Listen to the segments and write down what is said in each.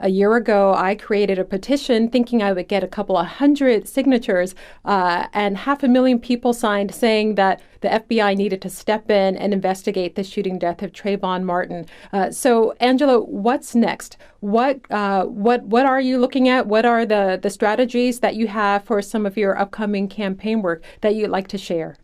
A year ago, I created a petition thinking I would get a couple of hundred signatures, and 500,000 people signed saying that the FBI needed to step in and investigate the shooting death of Trayvon Martin. So, Angela, what's next? What are you looking at? What are the strategies that you have for some of your upcoming campaign work that you'd like to share?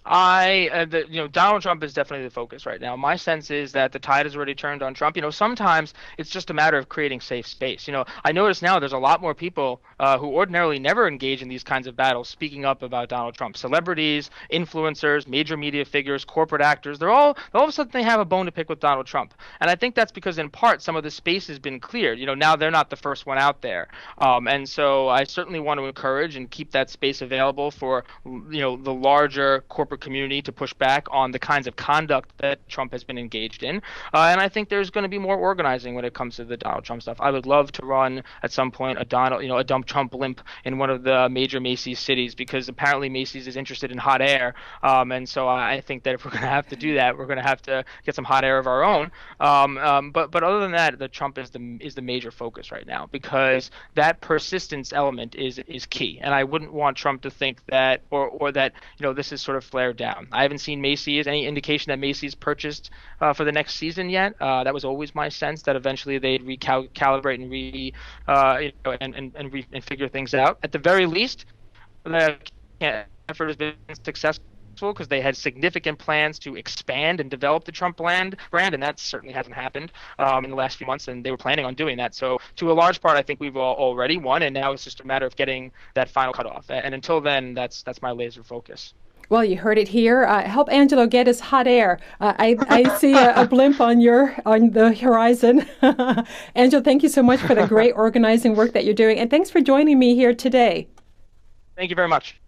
Donald Trump is definitely the focus right now. My sense is that the tide has already turned on Trump. Sometimes it's just a matter of creating safe space. I notice now there's a lot more people who ordinarily never engage in these kinds of battles speaking up about Donald Trump. Celebrities, influencers, major media figures, corporate actors, all of a sudden they have a bone to pick with Donald Trump. And I think that's because in part some of the space has been cleared. Now they're not the first one out there. And so I certainly want to encourage and keep that space available for, the larger corporate community to push back on the kinds of conduct that Trump has been engaged in. And I think there's going to be more organizing when it comes to the Donald Trump stuff. I would love to run at some point a Dump Trump blimp in one of the major Macy's cities, because apparently Macy's is interested in hot air. And so I think that if we're going to have to do that, we're going to have to get some hot air of our own. But other than that, the Trump is the major focus right now, because that persistence element is key. And I wouldn't want Trump to think that or that this is sort of flared down. I haven't seen Macy's any indication that Macy's purchased for the next season yet. That was always my sense, that eventually they'd recalibrate and figure things out. At the very least, the effort has been successful because they had significant plans to expand and develop the Trump brand, and that certainly hasn't happened in the last few months, and they were planning on doing that. So to a large part, I think we've already won, and now it's just a matter of getting that final cutoff. And until then, that's my laser focus. Well, you heard it here. Help Angelo get his hot air. I see a blimp on the horizon. Angelo, thank you so much for the great organizing work that you're doing, and thanks for joining me here today. Thank you very much.